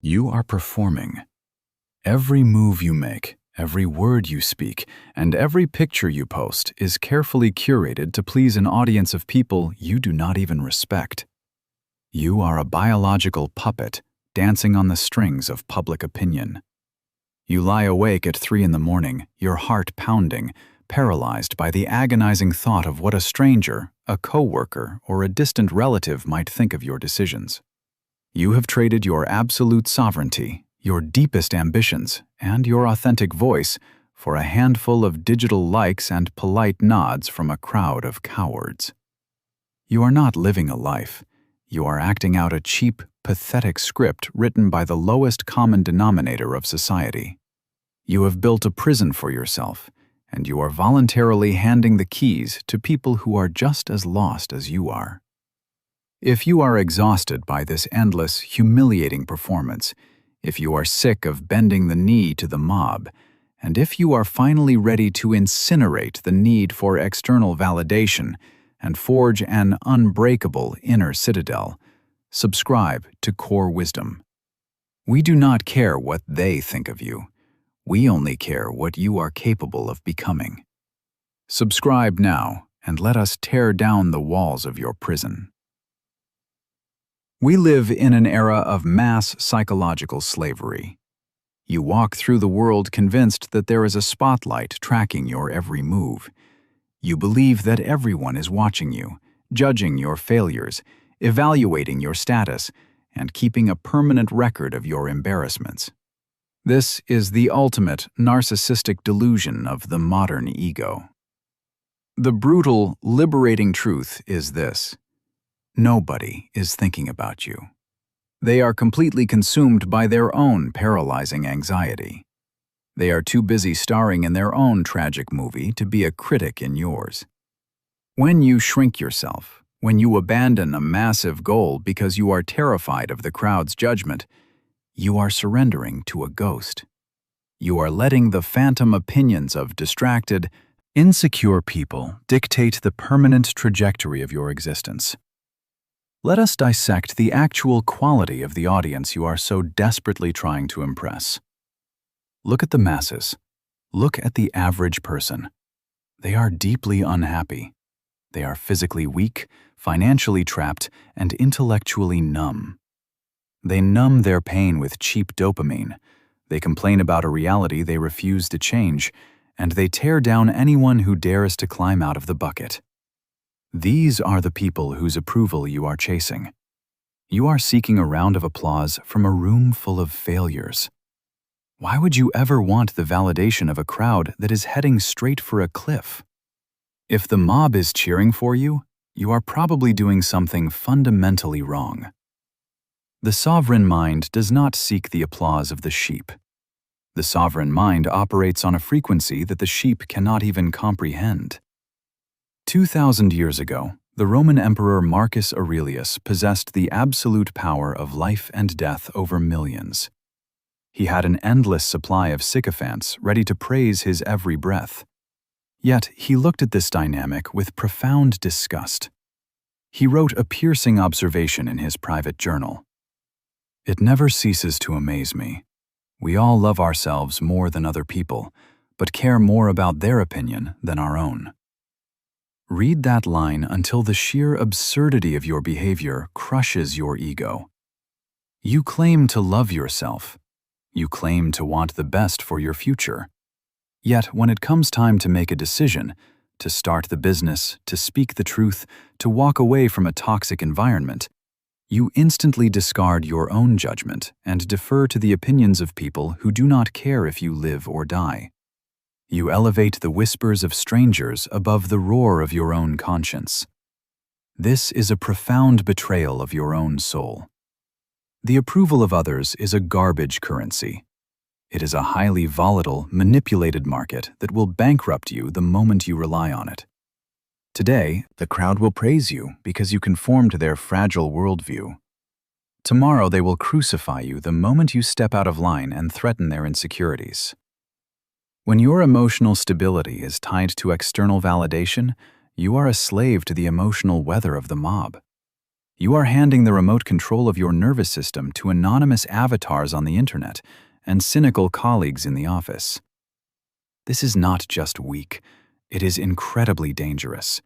You are performing. Every move you make, every word you speak, and every picture you post is carefully curated to please an audience of people you do not even respect. You are a biological puppet dancing on the strings of public opinion. You lie awake at 3 a.m, your heart pounding, paralyzed by the agonizing thought of what a stranger, a coworker, or a distant relative might think of your decisions. You have traded your absolute sovereignty, your deepest ambitions, and your authentic voice for a handful of digital likes and polite nods from a crowd of cowards. You are not living a life. You are acting out a cheap, pathetic script written by the lowest common denominator of society. You have built a prison for yourself, and you are voluntarily handing the keys to people who are just as lost as you are. If you are exhausted by this endless, humiliating performance, if you are sick of bending the knee to the mob, and if you are finally ready to incinerate the need for external validation and forge an unbreakable inner citadel, subscribe to Core Wisdom. We do not care what they think of you. We only care what you are capable of becoming. Subscribe now, and let us tear down the walls of your prison. We live in an era of mass psychological slavery. You walk through the world convinced that there is a spotlight tracking your every move. You believe that everyone is watching you, judging your failures, evaluating your status, and keeping a permanent record of your embarrassments. This is the ultimate narcissistic delusion of the modern ego. The brutal, liberating truth is this: nobody is thinking about you. They are completely consumed by their own paralyzing anxiety. They are too busy starring in their own tragic movie to be a critic in yours. When you shrink yourself, when you abandon a massive goal because you are terrified of the crowd's judgment, you are surrendering to a ghost. You are letting the phantom opinions of distracted, insecure people dictate the permanent trajectory of your existence. Let us dissect the actual quality of the audience you are so desperately trying to impress. Look at the masses. Look at the average person. They are deeply unhappy. They are physically weak, financially trapped, and intellectually numb. They numb their pain with cheap dopamine. They complain about a reality they refuse to change, and they tear down anyone who dares to climb out of the bucket. These are the people whose approval you are chasing. You are seeking a round of applause from a room full of failures. Why would you ever want the validation of a crowd that is heading straight for a cliff? If the mob is cheering for you, you are probably doing something fundamentally wrong. The sovereign mind does not seek the applause of the sheep. The sovereign mind operates on a frequency that the sheep cannot even comprehend. 2,000 years ago, the Roman Emperor Marcus Aurelius possessed the absolute power of life and death over millions. He had an endless supply of sycophants ready to praise his every breath. Yet he looked at this dynamic with profound disgust. He wrote a piercing observation in his private journal. "It never ceases to amaze me. We all love ourselves more than other people, but care more about their opinion than our own." Read that line until the sheer absurdity of your behavior crushes your ego. You claim to love yourself. You claim to want the best for your future. Yet when it comes time to make a decision, to start the business, to speak the truth, to walk away from a toxic environment, you instantly discard your own judgment and defer to the opinions of people who do not care if you live or die. You elevate the whispers of strangers above the roar of your own conscience. This is a profound betrayal of your own soul. The approval of others is a garbage currency. It is a highly volatile, manipulated market that will bankrupt you the moment you rely on it. Today, the crowd will praise you because you conform to their fragile worldview. Tomorrow, they will crucify you the moment you step out of line and threaten their insecurities. When your emotional stability is tied to external validation, you are a slave to the emotional weather of the mob. You are handing the remote control of your nervous system to anonymous avatars on the internet and cynical colleagues in the office. This is not just weak, it is incredibly dangerous.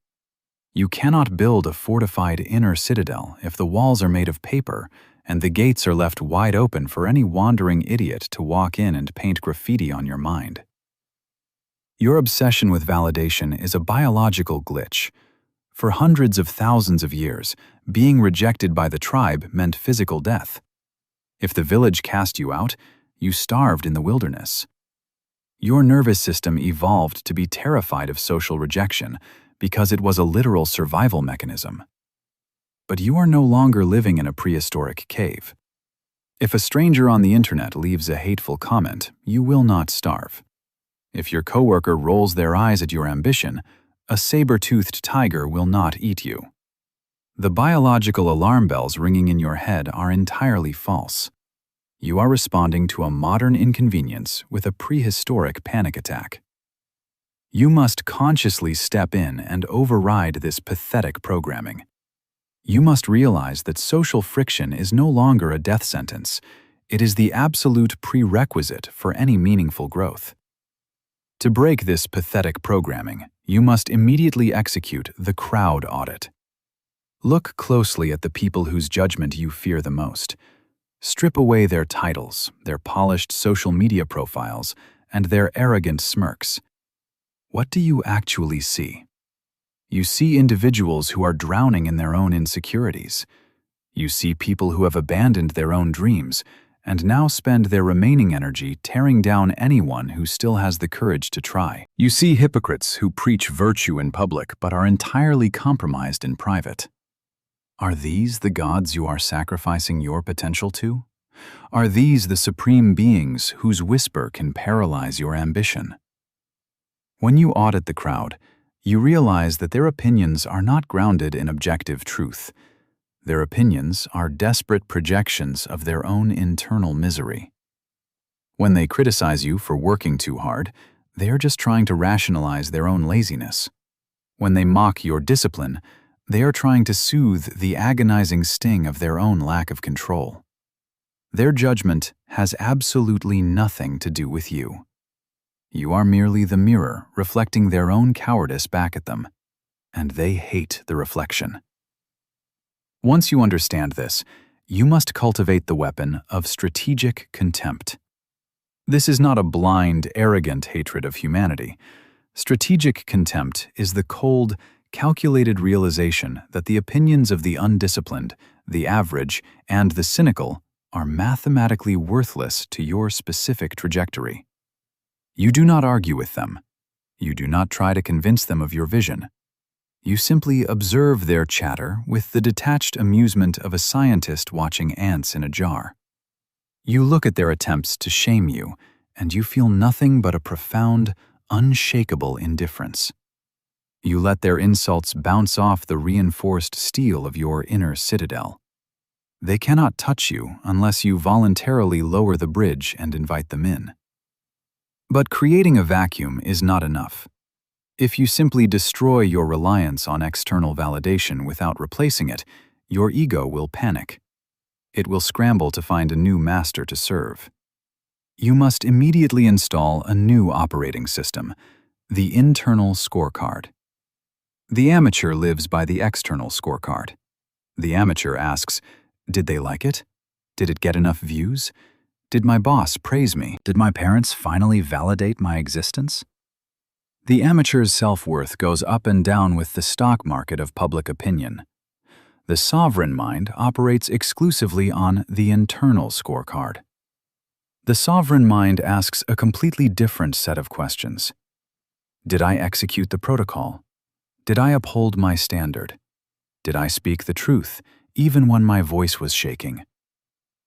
You cannot build a fortified inner citadel if the walls are made of paper and the gates are left wide open for any wandering idiot to walk in and paint graffiti on your mind. Your obsession with validation is a biological glitch. For hundreds of thousands of years, being rejected by the tribe meant physical death. If the village cast you out, you starved in the wilderness. Your nervous system evolved to be terrified of social rejection because it was a literal survival mechanism. But you are no longer living in a prehistoric cave. If a stranger on the internet leaves a hateful comment, you will not starve. If your coworker rolls their eyes at your ambition, a saber-toothed tiger will not eat you. The biological alarm bells ringing in your head are entirely false. You are responding to a modern inconvenience with a prehistoric panic attack. You must consciously step in and override this pathetic programming. You must realize that social friction is no longer a death sentence. It is the absolute prerequisite for any meaningful growth. To break this pathetic programming, you must immediately execute the crowd audit. Look closely at the people whose judgment you fear the most. Strip away their titles, their polished social media profiles, and their arrogant smirks. What do you actually see? You see individuals who are drowning in their own insecurities. You see people who have abandoned their own dreams and now spend their remaining energy tearing down anyone who still has the courage to try. You see hypocrites who preach virtue in public but are entirely compromised in private. Are these the gods you are sacrificing your potential to? Are these the supreme beings whose whisper can paralyze your ambition? When you audit the crowd, you realize that their opinions are not grounded in objective truth. Their opinions are desperate projections of their own internal misery. When they criticize you for working too hard, they are just trying to rationalize their own laziness. When they mock your discipline, they are trying to soothe the agonizing sting of their own lack of control. Their judgment has absolutely nothing to do with you. You are merely the mirror reflecting their own cowardice back at them, and they hate the reflection. Once you understand this, you must cultivate the weapon of strategic contempt. This is not a blind, arrogant hatred of humanity. Strategic contempt is the cold, calculated realization that the opinions of the undisciplined, the average, and the cynical are mathematically worthless to your specific trajectory. You do not argue with them. You do not try to convince them of your vision. You simply observe their chatter with the detached amusement of a scientist watching ants in a jar. You look at their attempts to shame you, and you feel nothing but a profound, unshakable indifference. You let their insults bounce off the reinforced steel of your inner citadel. They cannot touch you unless you voluntarily lower the bridge and invite them in. But creating a vacuum is not enough. If you simply destroy your reliance on external validation without replacing it, your ego will panic. It will scramble to find a new master to serve. You must immediately install a new operating system, the Internal Scorecard. The amateur lives by the external scorecard. The amateur asks, did they like it? Did it get enough views? Did my boss praise me? Did my parents finally validate my existence? The amateur's self-worth goes up and down with the stock market of public opinion. The sovereign mind operates exclusively on the internal scorecard. The sovereign mind asks a completely different set of questions. Did I execute the protocol? Did I uphold my standard? Did I speak the truth, even when my voice was shaking?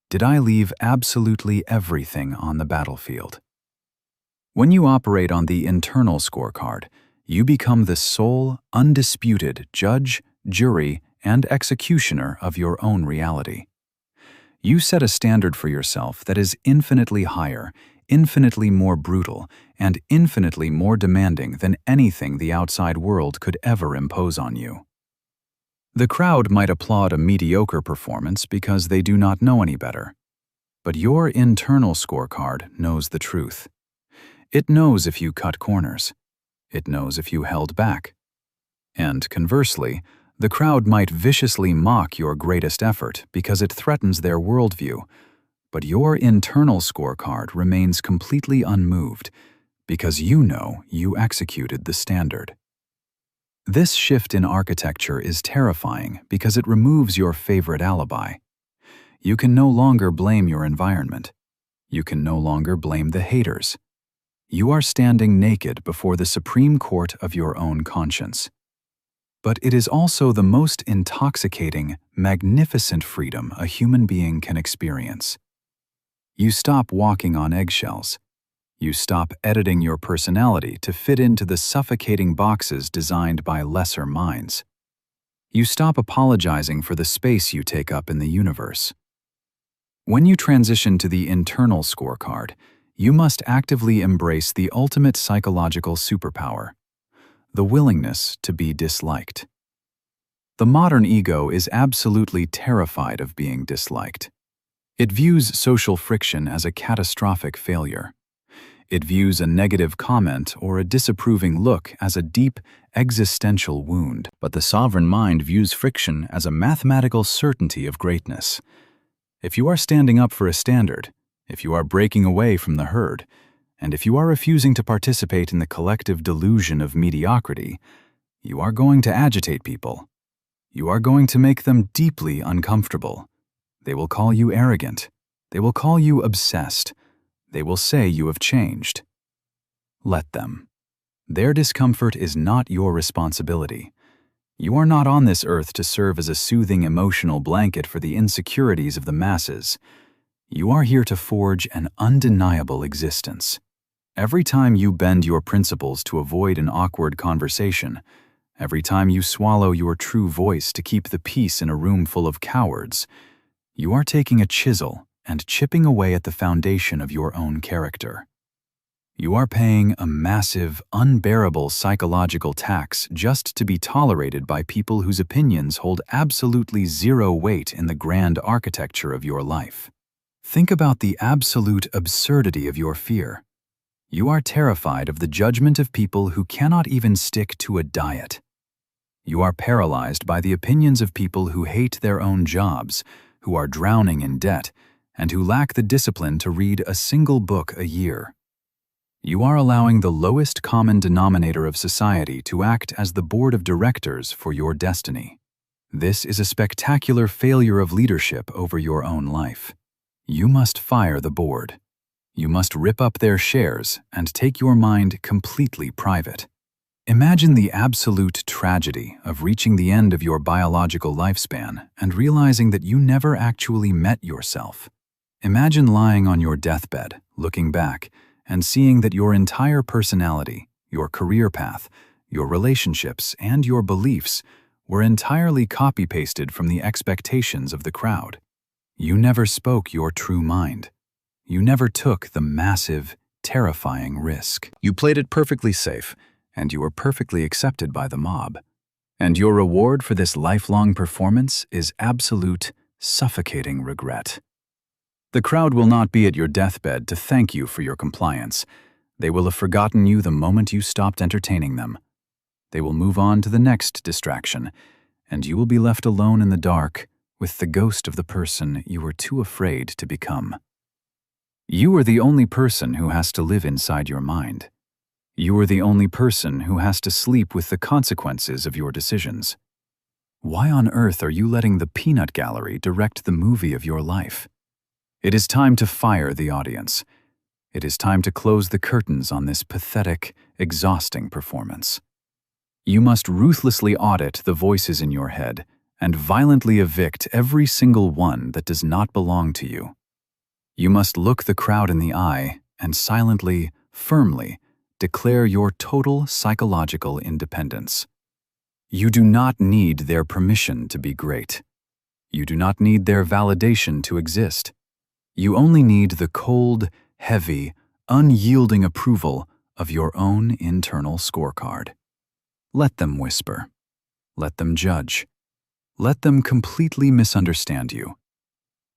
Did I leave absolutely everything on the battlefield? When you operate on the internal scorecard, you become the sole, undisputed judge, jury, and executioner of your own reality. You set a standard for yourself that is infinitely higher, infinitely more brutal, and infinitely more demanding than anything the outside world could ever impose on you. The crowd might applaud a mediocre performance because they do not know any better. But your internal scorecard knows the truth. It knows if you cut corners. It knows if you held back. And conversely, the crowd might viciously mock your greatest effort because it threatens their worldview. But your internal scorecard remains completely unmoved because you know you executed the standard. This shift in architecture is terrifying because it removes your favorite alibi. You can no longer blame your environment. You can no longer blame the haters. You are standing naked before the Supreme Court of your own conscience. But it is also the most intoxicating, magnificent freedom a human being can experience. You stop walking on eggshells. You stop editing your personality to fit into the suffocating boxes designed by lesser minds. You stop apologizing for the space you take up in the universe. When you transition to the internal scorecard, you must actively embrace the ultimate psychological superpower: the willingness to be disliked. The modern ego is absolutely terrified of being disliked. It views social friction as a catastrophic failure. It views a negative comment or a disapproving look as a deep, existential wound. But the sovereign mind views friction as a mathematical certainty of greatness. If you are standing up for a standard, if you are breaking away from the herd, and if you are refusing to participate in the collective delusion of mediocrity, you are going to agitate people. You are going to make them deeply uncomfortable. They will call you arrogant. They will call you obsessed. They will say you have changed. Let them. Their discomfort is not your responsibility. You are not on this earth to serve as a soothing emotional blanket for the insecurities of the masses. You are here to forge an undeniable existence. Every time you bend your principles to avoid an awkward conversation, every time you swallow your true voice to keep the peace in a room full of cowards, you are taking a chisel and chipping away at the foundation of your own character. You are paying a massive, unbearable psychological tax just to be tolerated by people whose opinions hold absolutely zero weight in the grand architecture of your life. Think about the absolute absurdity of your fear. You are terrified of the judgment of people who cannot even stick to a diet. You are paralyzed by the opinions of people who hate their own jobs, who are drowning in debt, and who lack the discipline to read a single book a year. You are allowing the lowest common denominator of society to act as the board of directors for your destiny. This is a spectacular failure of leadership over your own life. You must fire the board. You must rip up their shares and take your mind completely private. Imagine the absolute tragedy of reaching the end of your biological lifespan and realizing that you never actually met yourself. Imagine lying on your deathbed, looking back, and seeing that your entire personality, your career path, your relationships, and your beliefs were entirely copy-pasted from the expectations of the crowd. You never spoke your true mind. You never took the massive, terrifying risk. You played it perfectly safe, and you were perfectly accepted by the mob. And your reward for this lifelong performance is absolute, suffocating regret. The crowd will not be at your deathbed to thank you for your compliance. They will have forgotten you the moment you stopped entertaining them. They will move on to the next distraction, and you will be left alone in the dark with the ghost of the person you were too afraid to become. You are the only person who has to live inside your mind. You are the only person who has to sleep with the consequences of your decisions. Why on earth are you letting the peanut gallery direct the movie of your life? It is time to fire the audience. It is time to close the curtains on this pathetic, exhausting performance. You must ruthlessly audit the voices in your head and violently evict every single one that does not belong to you. You must look the crowd in the eye and silently, firmly, declare your total psychological independence. You do not need their permission to be great. You do not need their validation to exist. You only need the cold, heavy, unyielding approval of your own internal scorecard. Let them whisper. Let them judge. Let them completely misunderstand you.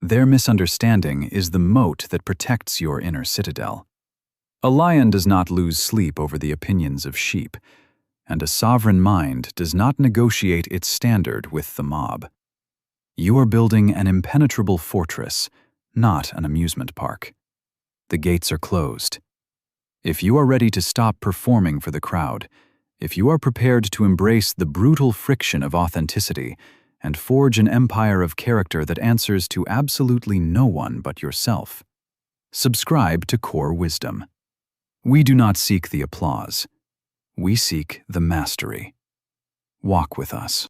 Their misunderstanding is the moat that protects your inner citadel. A lion does not lose sleep over the opinions of sheep, and a sovereign mind does not negotiate its standard with the mob. You are building an impenetrable fortress, not an amusement park. The gates are closed. If you are ready to stop performing for the crowd, if you are prepared to embrace the brutal friction of authenticity and forge an empire of character that answers to absolutely no one but yourself, subscribe to Core Wisdom. We do not seek the applause. We seek the mastery. Walk with us.